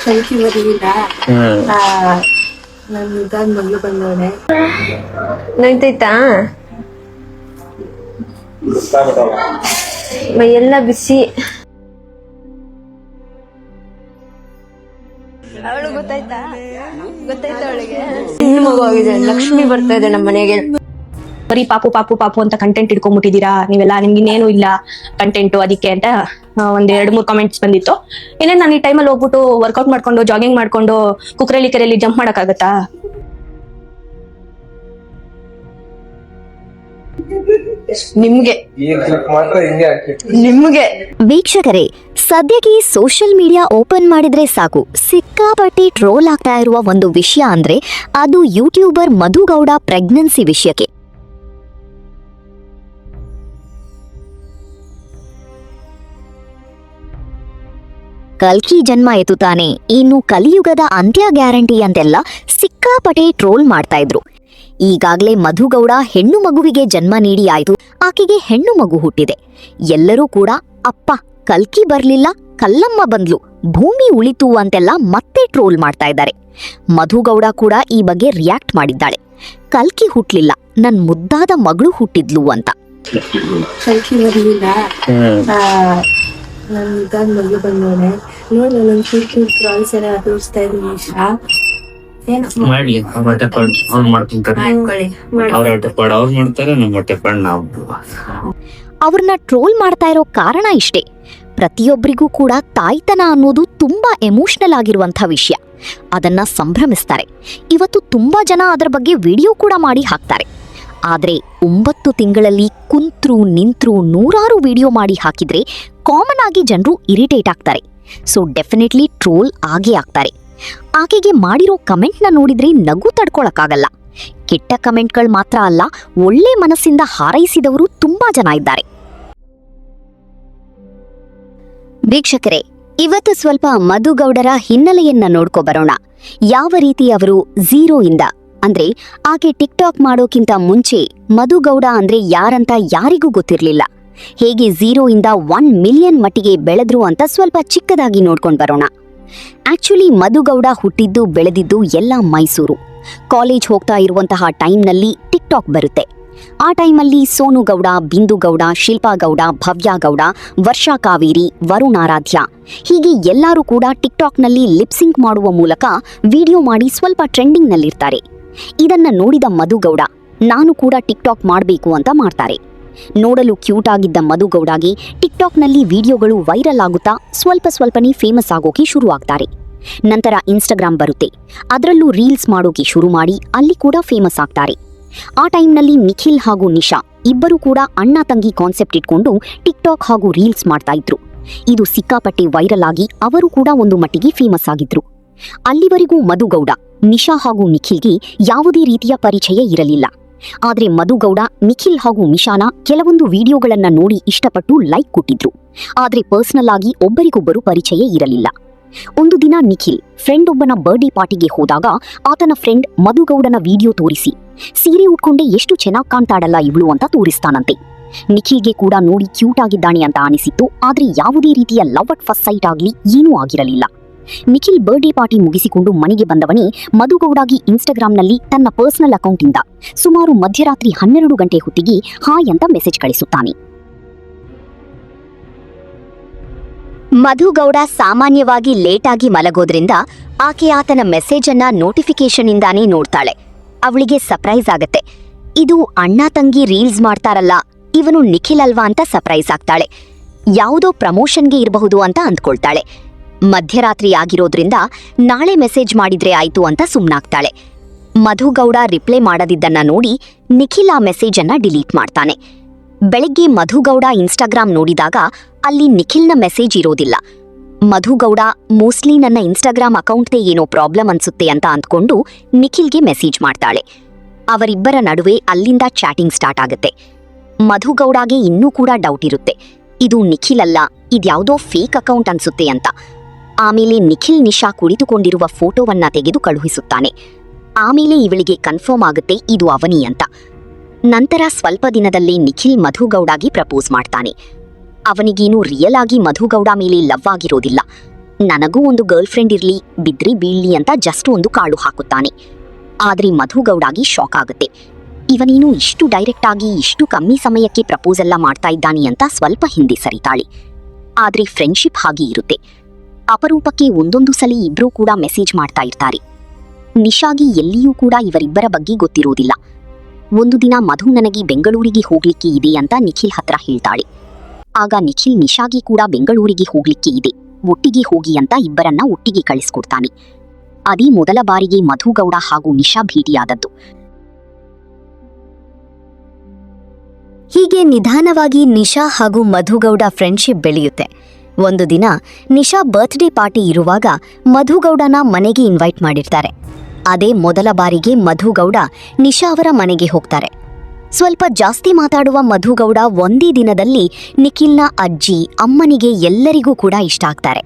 ಕಲ್ಕಿ ಬರಲಿಲ್ಲ. ನನ್ನ ಇದಾದ ಮಗಳು ಬಂದವಳೆ. ನೋಯ್ತೈತಾ? ಮೈಯೆಲ್ಲ ಬಿಸಿ. ಅವಳು ಗೊತ್ತಾಯ್ತಾ ಅವಳಿಗೆ ಹೆಣ್ಣು ಮಗು ಆಗಿದೆ. ಲಕ್ಷ್ಮಿ ಬರ್ತಾ ಇದೆ ನಮ್ಮ ಮನೆಗೆ. ಬರೀ ಪಾಪು ಪಾಪು ಪಾಪು ಅಂತ ಕಂಟೆಂಟ್ ಇಟ್ಕೊಂಡ್ಬಿಟ್ಟಿದೀರಾ ನೀವೆಲ್ಲ, ನಿಮ್ಗೆ ಇನ್ನೇನು ಇಲ್ಲ ಕಂಟೆಂಟ್ ಅದಕ್ಕೆ ಅಂತ ಒಂದ್ 2-3 ಕಾಮೆಂಟ್ಸ್ ಬಂದಿತ್ತು. ಇನ್ನೇನ್ ನಾನು ಈ ಟೈಮಲ್ಲಿ ಹೋಗ್ಬಿಟ್ಟು ವರ್ಕೌಟ್ ಮಾಡ್ಕೊಂಡು ಜಾಗಿಂಗ್ ಮಾಡ್ಕೊಂಡು ಕುಕ್ರೆಲಿ ಕೆರೆಯಲ್ಲಿ ಜಂಪ್ ಮಾಡಕ್ಕಾಗತ್ತಾ? ನಿಮ್ಗೆ ವೀಕ್ಷಕರೇ, ಸದ್ಯಕ್ಕೆ ಸೋಷಿಯಲ್ ಮೀಡಿಯಾ ಓಪನ್ ಮಾಡಿದ್ರೆ ಸಾಕು ಸಿಕ್ಕಾಪಟ್ಟಿ ಟ್ರೋಲ್ ಆಗ್ತಾ ಇರುವ ಒಂದು ವಿಷಯ ಅಂದ್ರೆ ಅದು ಯೂಟ್ಯೂಬರ್ ಮಧುಗೌಡ ಪ್ರೆಗ್ನೆನ್ಸಿ ವಿಷಯಕ್ಕೆ. ಕಲ್ಕಿ ಜನ್ಮ ಎತ್ತು ತಾನೆ, ಇನ್ನು ಕಲಿಯುಗದ ಅಂತ್ಯ ಗ್ಯಾರಂಟಿ ಅಂತೆಲ್ಲ ಸಿಕ್ಕಾಪಟ್ಟೆ ಟ್ರೋಲ್ ಮಾಡ್ತಾ ಇದ್ರು. ಈಗಾಗ್ಲೇ ಮಧುಗೌಡ ಹೆಣ್ಣು ಮಗುವಿಗೆ ಜನ್ಮ ನೀಡಿ ಆಯ್ತು, ಆಕೆಗೆ ಹೆಣ್ಣು ಮಗು ಹುಟ್ಟಿದೆ. ಎಲ್ಲರೂ ಕೂಡ ಅಪ್ಪ ಕಲ್ಕಿ ಬರ್ಲಿಲ್ಲ, ಕಲ್ಲಮ್ಮ ಬಂದ್ಲು, ಭೂಮಿ ಉಳಿತು ಅಂತೆಲ್ಲ ಮತ್ತೆ ಟ್ರೋಲ್ ಮಾಡ್ತಾ ಇದ್ದಾರೆ. ಮಧುಗೌಡ ಕೂಡ ಈ ಬಗ್ಗೆ ರಿಯಾಕ್ಟ್ ಮಾಡಿದ್ದಾಳೆ. ಕಲ್ಕಿ ಹುಟ್ಲಿಲ್ಲ, ನನ್ ಮುದ್ದಾದ ಮಗಳು ಹುಟ್ಟಿದ್ಲು ಅಂತ. ಕಲ್ಕಿ ಬರಲಿಲ್ಲ. ನನ್ನ ಇದಾದ ಮಗಳು ಬಂದವಳೆ. ನೋಡಿ ನನ್ನ ಕ್ಯೂಟ್ ಟ್ರಾಲ್ಸ್ ಎಲ್ಲ ತೋರಿಸ್ತಾ ಇದ್ದೀನಿ. ಇಷ್ಟ ಮಾಡ್ಲಿ ಅವ್ರು ಮಾಡ್ತಾರೆ, ಅವ್ರನ್ನ ಟ್ರೋಲ್ ಮಾಡ್ತಾ ಇರೋ ಕಾರಣ ಇಷ್ಟೇ. ಪ್ರತಿಯೊಬ್ಬರಿಗೂ ಕೂಡ ತಾಯ್ತನ ಅನ್ನೋದು ತುಂಬಾ ಎಮೋಷನಲ್ ಆಗಿರುವಂಥ ವಿಷಯ. ಅದನ್ನ ಸಂಭ್ರಮಿಸ್ತಾರೆ. ಇವತ್ತು ತುಂಬಾ ಜನ ಅದರ ಬಗ್ಗೆ ವಿಡಿಯೋ ಕೂಡ ಮಾಡಿ ಹಾಕ್ತಾರೆ. ಆದ್ರೆ 9 ತಿಂಗಳಲ್ಲಿ ಕುಂತ್ರು ನಿಂತ್ರು 100 ವಿಡಿಯೋ ಮಾಡಿ ಹಾಕಿದ್ರೆ ಕಾಮನ್ ಆಗಿ ಜನರು ಇರಿಟೇಟ್ ಆಗ್ತಾರೆ. ಸೊ ಡೆಫಿನೆಟ್ಲಿ ಟ್ರೋಲ್ ಆಗೇ ಆಗ್ತಾರೆ. ಆಕೆಗೆ ಮಾಡಿರೋ ಕಮೆಂಟ್ನ ನೋಡಿದ್ರೆ ನಗು ತಡ್ಕೊಳಕ್ಕಾಗಲ್ಲ. ಕೆಟ್ಟ ಕಮೆಂಟ್ಗಳು ಮಾತ್ರ ಅಲ್ಲ, ಒಳ್ಳೆ ಮನಸ್ಸಿಂದ ಹಾರೈಸಿದವರು ತುಂಬಾ ಜನ ಇದ್ದಾರೆ. ವೀಕ್ಷಕರೇ, ಇವತ್ತು ಸ್ವಲ್ಪ ಮಧುಗೌಡರ ಹಿನ್ನೆಲೆಯನ್ನ ನೋಡ್ಕೊ ಬರೋಣ. ಯಾವ ರೀತಿ ಅವರು 0 ಇಂದ, ಅಂದ್ರೆ ಆಕೆ ಟಿಕ್ಟಾಕ್ ಮಾಡೋಕ್ಕಿಂತ ಮುಂಚೆ ಮಧುಗೌಡ ಅಂದ್ರೆ ಯಾರಂತ ಯಾರಿಗೂ ಗೊತ್ತಿರ್ಲಿಲ್ಲ. ಹೇಗೆ 0 ಇಂದ 1 ಮಿಲಿಯನ್ ಮಟ್ಟಿಗೆ ಬೆಳೆದ್ರು ಅಂತ ಸ್ವಲ್ಪ ಚಿಕ್ಕದಾಗಿ ನೋಡ್ಕೊಂಡು ಬರೋಣ. ಆಕ್ಚುಲಿ ಮಧುಗೌಡ ಹುಟ್ಟಿದ್ದು ಬೆಳೆದಿದ್ದು ಎಲ್ಲ ಮೈಸೂರು. ಕಾಲೇಜ್ ಹೋಗ್ತಾ ಇರುವಂತಹ ಟೈಮ್ನಲ್ಲಿ ಟಿಕ್ಟಾಕ್ ಬರುತ್ತೆ. ಆ ಟೈಮಲ್ಲಿ ಸೋನು ಗೌಡ, ಬಿಂದು ಗೌಡ, ಶಿಲ್ಪಾ ಗೌಡ, ಭವ್ಯ ಗೌಡ, ವರ್ಷಾ ಕಾವೇರಿ, ವರುಣ್ ಆರಾಧ್ಯ ಹೀಗೆ ಎಲ್ಲರೂ ಕೂಡ ಟಿಕ್ಟಾಕ್ನಲ್ಲಿ ಲಿಪ್ಸಿಂಕ್ ಮಾಡುವ ಮೂಲಕ ವಿಡಿಯೋ ಮಾಡಿ ಸ್ವಲ್ಪ ಟ್ರೆಂಡಿಂಗ್ನಲ್ಲಿರ್ತಾರೆ. ಇದನ್ನ ನೋಡಿದ ಮಧುಗೌಡ ನಾನು ಕೂಡ ಟಿಕ್ಟಾಕ್ ಮಾಡಬೇಕು ಅಂತ ಮಾಡ್ತಾರೆ. ನೋಡಲು ಕ್ಯೂಟ್ ಆಗಿದ್ದ ಮಧುಗೌಡಗೆ ಟಿಕ್ಟಾಕ್ನಲ್ಲಿ ವಿಡಿಯೋಗಳು ವೈರಲ್ ಆಗುತ್ತಾ ಸ್ವಲ್ಪನೇ ಫೇಮಸ್ ಆಗೋಕೆ ಶುರು ಆಗ್ತಾರೆ. ನಂತರ ಇನ್ಸ್ಟಾಗ್ರಾಮ್ ಬರುತ್ತೆ. ಅದರಲ್ಲೂ ರೀಲ್ಸ್ ಮಾಡೋಕೆ ಶುರು ಮಾಡಿ ಅಲ್ಲಿ ಕೂಡ ಫೇಮಸ್ ಆಗ್ತಾರೆ. ಆ ಟೈಮ್ನಲ್ಲಿ ನಿಖಿಲ್ ಹಾಗೂ ನಿಶಾ ಇಬ್ಬರು ಕೂಡ ಅಣ್ಣ ತಂಗಿ ಕಾನ್ಸೆಪ್ಟ್ ಇಟ್ಕೊಂಡು ಟಿಕ್ಟಾಕ್ ಹಾಗೂ ರೀಲ್ಸ್ ಮಾಡ್ತಾ ಇದ್ರು. ಇದು ಸಿಕ್ಕಾಪಟ್ಟೆ ವೈರಲ್ ಆಗಿ ಅವರು ಕೂಡ ಒಂದು ಮಟ್ಟಿಗೆ ಫೇಮಸ್ ಆಗಿದ್ರು. ಅಲ್ಲಿವರೆಗೂ ಮಧುಗೌಡ ನಿಶಾ ಹಾಗೂ ನಿಖಿಲ್ಗೆ ಯಾವುದೇ ರೀತಿಯ ಪರಿಚಯ ಇರಲಿಲ್ಲ. ಆದ್ರೆ ಮಧುಗೌಡ ನಿಖಿಲ್ ಹಾಗೂ ನಿಶಾನ ಕೆಲವೊಂದು ವಿಡಿಯೋಗಳನ್ನ ನೋಡಿ ಇಷ್ಟಪಟ್ಟು ಲೈಕ್ ಕೊಟ್ಟಿದ್ರು. ಆದ್ರೆ ಪರ್ಸನಲ್ ಆಗಿ ಒಬ್ಬರಿಗೊಬ್ಬರು ಪರಿಚಯ ಇರಲಿಲ್ಲ. ಒಂದು ದಿನ ನಿಖಿಲ್ ಫ್ರೆಂಡ್ ಒಬ್ಬನ ಬರ್ಡೇ ಪಾರ್ಟಿಗೆ ಹೋದಾಗ ಆತನ ಫ್ರೆಂಡ್ ಮಧುಗೌಡನ ವಿಡಿಯೋ ತೋರಿಸಿ ಸೀರೆ ಉಟ್ಕೊಂಡೆ ಎಷ್ಟು ಚೆನ್ನಾಗಿ ಕಾಣ್ತಾಡಲ್ಲ ಇವಳು ಅಂತ ತೋರಿಸ್ತಾನಂತೆ. ನಿಖಿಲ್ಗೆ ಕೂಡ ನೋಡಿ ಕ್ಯೂಟ್ ಆಗಿದ್ದಾನೆ ಅಂತ ಅನಿಸಿತ್ತು. ಆದ್ರೆ ಯಾವುದೇ ರೀತಿಯ ಲವ್ ಅಟ್ ಫಸ್ಟ್ ಸೈಟ್ ಆಗ್ಲಿ ಏನೂ ಆಗಿರಲಿಲ್ಲ. ನಿಖಿಲ್ ಬರ್ಡೇ ಪಾರ್ಟಿ ಮುಗಿಸಿಕೊಂಡು ಮನೆಗೆ ಬಂದವನೇ ಮಧುಗೌಡಗೆ ಇನ್ಸ್ಟಾಗ್ರಾಂನಲ್ಲಿ ತನ್ನ ಪರ್ಸನಲ್ ಅಕೌಂಟಿಂದ ಸುಮಾರು ಮಧ್ಯರಾತ್ರಿ 12 ಗಂಟೆ ಹೊತ್ತಿಗೆ ಹಾಯ್ ಅಂತ ಮೆಸೇಜ್ ಕಳಿಸುತ್ತಾನೆ. ಮಧುಗೌಡ ಸಾಮಾನ್ಯವಾಗಿ ಲೇಟಾಗಿ ಮಲಗೋದ್ರಿಂದ ಆಕೆ ಆತನ ಮೆಸೇಜ್ ಅನ್ನ ನೋಟಿಫಿಕೇಶನ್ ಇಂದಾನೇ ನೋಡ್ತಾಳೆ. ಅವಳಿಗೆ ಸರ್ಪ್ರೈಸ್ ಆಗತ್ತೆ. ಇದು ಅಣ್ಣ ತಂಗಿ ರೀಲ್ಸ್ ಮಾಡ್ತಾರಲ್ಲ, ಇವನು ನಿಖಿಲ್ ಅಲ್ವಾ ಅಂತ ಸರ್ಪ್ರೈಸ್ ಆಗ್ತಾಳೆ. ಯಾವುದೋ ಪ್ರಮೋಷನ್ಗೆ ಇರಬಹುದು ಅಂತ ಅಂದ್ಕೊಳ್ತಾಳೆ. ಮಧ್ಯರಾತ್ರಿ ಆಗಿರೋದ್ರಿಂದ ನಾಳೆ ಮೆಸೇಜ್ ಮಾಡಿದ್ರೆ ಆಯ್ತು ಅಂತ ಸುಮ್ನಾಗ್ತಾಳೆ. ಮಧುಗೌಡ ರಿಪ್ಲೈ ಮಾಡದಿದ್ದನ್ನ ನೋಡಿ ನಿಖಿಲ್ ಆ ಮೆಸೇಜ್ ಅನ್ನ ಡಿಲೀಟ್ ಮಾಡ್ತಾನೆ. ಬೆಳಗ್ಗೆ ಮಧುಗೌಡ ಇನ್ಸ್ಟಾಗ್ರಾಮ್ ನೋಡಿದಾಗ ಅಲ್ಲಿ ನಿಖಿಲ್ನ ಮೆಸೇಜ್ ಇರೋದಿಲ್ಲ. ಮಧುಗೌಡ ಮೋಸ್ಟ್ಲಿ ನನ್ನ ಇನ್ಸ್ಟಾಗ್ರಾಮ್ ಅಕೌಂಟ್ದೇ ಏನೋ ಪ್ರಾಬ್ಲಮ್ ಅನ್ಸುತ್ತೆ ಅಂತ ಅಂದ್ಕೊಂಡು ನಿಖಿಲ್ಗೆ ಮೆಸೇಜ್ ಮಾಡ್ತಾಳೆ. ಅವರಿಬ್ಬರ ನಡುವೆ ಅಲ್ಲಿಂದ ಚಾಟಿಂಗ್ ಸ್ಟಾರ್ಟ್ ಆಗುತ್ತೆ. ಮಧುಗೌಡಗೆ ಇನ್ನೂ ಕೂಡ ಡೌಟ್ ಇರುತ್ತೆ, ಇದು ನಿಖಿಲ್ ಅಲ್ಲ, ಇದ್ಯಾವುದೋ ಫೇಕ್ ಅಕೌಂಟ್ ಅನ್ಸುತ್ತೆ ಅಂತ. ಆಮೇಲೆ ನಿಖಿಲ್ ನಿಶಾ ಕುಳಿತುಕೊಂಡಿರುವ ಫೋಟೋವನ್ನ ತೆಗೆದು ಕಳುಹಿಸುತ್ತಾನೆ. ಆಮೇಲೆ ಇವಳಿಗೆ ಕನ್ಫರ್ಮ್ ಆಗುತ್ತೆ ಇದು ಅವನಿ ಅಂತ. ನಂತರ ಸ್ವಲ್ಪ ದಿನದಲ್ಲೇ ನಿಖಿಲ್ ಮಧುಗೌಡಗೆ ಪ್ರಪೋಸ್ ಮಾಡ್ತಾನೆ. ಅವನಿಗೇನು ರಿಯಲ್ ಆಗಿ ಮಧುಗೌಡ ಮೇಲೆ ಲವ್ ಆಗಿರೋದಿಲ್ಲ. ನನಗೂ ಒಂದು ಗರ್ಲ್ ಫ್ರೆಂಡ್ ಇರ್ಲಿ, ಬಿದ್ರಿ ಬೀಳ್ಲಿ ಅಂತ ಜಸ್ಟ್ ಒಂದು ಕಾಳು ಹಾಕುತ್ತಾನೆ. ಆದ್ರೆ ಮಧುಗೌಡಾಗಿ ಶಾಕ್ ಆಗುತ್ತೆ. ಇವನೇನು ಇಷ್ಟು ಡೈರೆಕ್ಟ್ ಆಗಿ ಇಷ್ಟು ಕಮ್ಮಿ ಸಮಯಕ್ಕೆ ಪ್ರಪೋಸ್ ಎಲ್ಲ ಮಾಡ್ತಾ ಇದ್ದಾನೆ ಅಂತ ಸ್ವಲ್ಪ ಹಿಂದೆ ಸರಿತಾಳೆ. ಆದ್ರೆ ಫ್ರೆಂಡ್ಶಿಪ್ ಹಾಗೆ ಇರುತ್ತೆ. ಅಪರೂಪಕ್ಕೆ ಒಂದೊಂದು ಸಲ ಇಬ್ರೂ ಕೂಡ ಮೆಸೇಜ್ ಮಾಡ್ತಾ ಇರ್ತಾರೆ. ನಿಶಾಗಿ ಎಲ್ಲಿಯೂ ಕೂಡ ಇವರಿಬ್ಬರ ಬಗ್ಗೆ ಗೊತ್ತಿರೋದಿಲ್ಲ. ಒಂದು ದಿನ ಮಧು ನನಗೆ ಬೆಂಗಳೂರಿಗೆ ಹೋಗ್ಲಿಕ್ಕೆ ಇದೆ ಅಂತ ನಿಖಿಲ್ ಹತ್ರ ಹೇಳ್ತಾಳೆ. ಆಗ ನಿಖಿಲ್ ನಿಶಾಗಿ ಕೂಡ ಬೆಂಗಳೂರಿಗೆ ಹೋಗ್ಲಿಕ್ಕೆ ಇದೆ, ಒಟ್ಟಿಗೆ ಹೋಗಿ ಅಂತ ಇಬ್ಬರನ್ನ ಒಟ್ಟಿಗೆ ಕಳಿಸ್ಕೊಡ್ತಾನೆ. ಅದೇ ಮೊದಲ ಬಾರಿಗೆ ಮಧುಗೌಡ ಹಾಗೂ ನಿಶಾ ಭೇಟಿಯಾದದ್ದು. ಹೀಗೆ ನಿಧಾನವಾಗಿ ನಿಶಾ ಹಾಗೂ ಮಧುಗೌಡ ಫ್ರೆಂಡ್ಶಿಪ್ ಬೆಳೆಯುತ್ತೆ. ಒಂದು ದಿನ ನಿಶಾ ಬರ್ತ್ಡೇ ಪಾರ್ಟಿ ಇರುವಾಗ ಮಧುಗೌಡನ ಮನೆಗೆ ಇನ್ವೈಟ್ ಮಾಡಿರ್ತಾರೆ. ಅದೇ ಮೊದಲ ಬಾರಿಗೆ ಮಧುಗೌಡ ನಿಶಾ ಅವರ ಮನೆಗೆ ಹೋಗ್ತಾರೆ. ಸ್ವಲ್ಪ ಜಾಸ್ತಿ ಮಾತಾಡುವ ಮಧುಗೌಡ ಒಂದೇ ದಿನದಲ್ಲಿ ನಿಖಿಲ್ನ ಅಜ್ಜಿ, ಅಮ್ಮನಿಗೆ ಎಲ್ಲರಿಗೂ ಕೂಡ ಇಷ್ಟ ಆಗ್ತಾರೆ.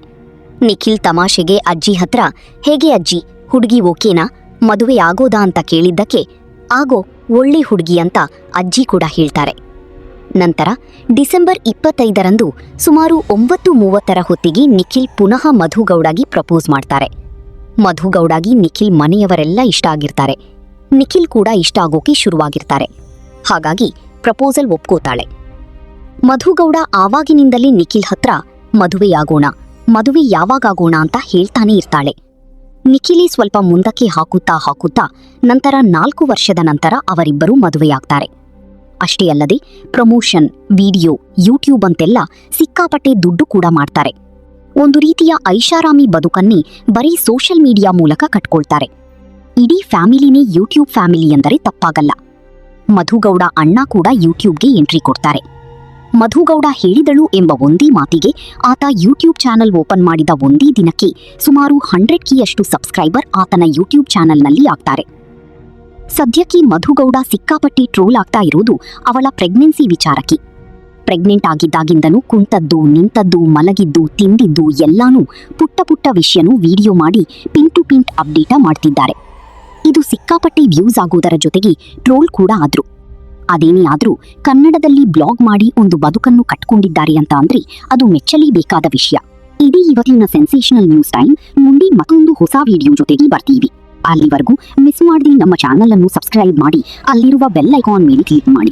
ನಿಖಿಲ್ ತಮಾಷೆಗೆ ಅಜ್ಜಿ ಹತ್ರ, ಹೇಗೆ ಅಜ್ಜಿ, ಹುಡುಗಿ ಓಕೆನಾ, ಮದುವೆ ಆಗೋದಾ ಅಂತ ಕೇಳಿದ್ದಕ್ಕೆ, ಆಗೋ, ಒಳ್ಳೆ ಹುಡುಗಿ ಅಂತ ಅಜ್ಜಿ ಕೂಡ ಹೇಳ್ತಾರೆ. ನಂತರ ಡಿಸೆಂಬರ್ 25ರಂದು ಸುಮಾರು 9:30 ಹೊತ್ತಿಗೆ ನಿಖಿಲ್ ಪುನಃ ಮಧುಗೌಡಾಗಿ ಪ್ರಪೋಸ್ ಮಾಡ್ತಾರೆ. ಮಧುಗೌಡಾಗಿ ನಿಖಿಲ್ ಮನೆಯವರೆಲ್ಲ ಇಷ್ಟ ಆಗಿರ್ತಾರೆ. ನಿಖಿಲ್ ಕೂಡ ಇಷ್ಟ ಆಗೋಕೆ ಶುರುವಾಗಿರ್ತಾರೆ. ಹಾಗಾಗಿ ಪ್ರಪೋಸಲ್ ಒಪ್ಕೋತಾಳೆ. ಮಧುಗೌಡ ಆವಾಗಿನಿಂದಲೇ ನಿಖಿಲ್ ಹತ್ರ ಮದುವೆಯಾಗೋಣ, ಮದುವೆ ಯಾವಾಗಾಗೋಣ ಅಂತ ಹೇಳ್ತಾನೆ ಇರ್ತಾಳೆ. ನಿಖಿಲಿ ಸ್ವಲ್ಪ ಮುಂದಕ್ಕೆ ಹಾಕುತ್ತಾ ನಂತರ 4 ವರ್ಷದ ನಂತರ ಅವರಿಬ್ಬರೂ ಮದುವೆಯಾಗ್ತಾರೆ. ಅಷ್ಟೇ ಅಲ್ಲದೆ ಪ್ರಮೋಷನ್, ವಿಡಿಯೋ, ಯೂಟ್ಯೂಬ್ ಅಂತೆಲ್ಲ ಸಿಕ್ಕಾಪಟ್ಟೆ ದುಡ್ಡು ಕೂಡ ಮಾಡ್ತಾರೆ. ಒಂದು ರೀತಿಯ ಐಷಾರಾಮಿ ಬದುಕನ್ನೇ ಬರೀ ಸೋಷಿಯಲ್ ಮೀಡಿಯಾ ಮೂಲಕ ಕಟ್ಕೊಳ್ತಾರೆ. ಇಡೀ ಫ್ಯಾಮಿಲಿನೇ ಯೂಟ್ಯೂಬ್ ಫ್ಯಾಮಿಲಿ ಎಂದರೆ ತಪ್ಪಾಗಲ್ಲ. ಮಧುಗೌಡ ಅಣ್ಣ ಕೂಡ ಯೂಟ್ಯೂಬ್ಗೆ ಎಂಟ್ರಿ ಕೊಡ್ತಾರೆ. ಮಧುಗೌಡ ಹೇಳಿದಳು ಎಂಬ ಒಂದೇ ಮಾತಿಗೆ ಆತ ಯೂಟ್ಯೂಬ್ ಚಾನಲ್ ಓಪನ್ ಮಾಡಿದ ಒಂದೇ ದಿನಕ್ಕೆ ಸುಮಾರು 100Kಯಷ್ಟು ಸಬ್ಸ್ಕ್ರೈಬರ್ ಆತನ ಯೂಟ್ಯೂಬ್ ಚಾನಲ್ನಲ್ಲಿ ಆಗ್ತಾರೆ. ಸದ್ಯಕ್ಕೆ ಮಧುಗೌಡ ಸಿಕ್ಕಾಪಟ್ಟಿ ಟ್ರೋಲ್ ಆಗ್ತಾ ಇರೋದು ಅವಳ ಪ್ರೆಗ್ನೆನ್ಸಿ ವಿಚಾರಕ್ಕೆ. ಪ್ರೆಗ್ನೆಂಟ್ ಆಗಿದ್ದಾಗಿಂದನೂ ಕುಂತದ್ದು, ನಿಂತದ್ದು, ಮಲಗಿದ್ದು, ತಿಂದಿದ್ದು ಎಲ್ಲಾನೂ ಪುಟ್ಟ ವಿಷಯನೂ ವಿಡಿಯೋ ಮಾಡಿ ಪಿನ್ ಟು ಪಿನ್ ಅಪ್ಡೇಟ ಮಾಡ್ತಿದ್ದಾರೆ. ಇದು ಸಿಕ್ಕಾಪಟ್ಟೆ ವ್ಯೂಸ್ ಆಗೋದರ ಜೊತೆಗೆ ಟ್ರೋಲ್ ಕೂಡ ಆದ್ರು. ಅದೇನೇ ಆದ್ರೂ ಕನ್ನಡದಲ್ಲಿ ಬ್ಲಾಗ್ ಮಾಡಿ ಒಂದು ಬದುಕನ್ನು ಕಟ್ಕೊಂಡಿದ್ದಾರೆ ಅಂತ ಅಂದ್ರೆ ಅದು ಮೆಚ್ಚಲೇಬೇಕಾದ ವಿಷಯ. ಇದೇ ಇವತ್ತಿನ ಸೆನ್ಸೇಷನಲ್ ನ್ಯೂಸ್ ಟೈಮ್. ಮುಂದೆ ಮತ್ತೊಂದು ಹೊಸ ವಿಡಿಯೋ ಜೊತೆಗೆ ಬರ್ತೀವಿ. ಅಲ್ಲಿವರೆಗೂ ಮಿಸ್ ಮಾಡದೆ ನಮ್ಮ ಚಾನಲ್ ಅನ್ನು ಸಬ್ಸ್ಕ್ರೈಬ್ ಮಾಡಿ, ಅಲ್ಲಿರುವ ಬೆಲ್ ಐಕಾನ್ ಮೇಲೆ ಕ್ಲಿಕ್ ಮಾಡಿ.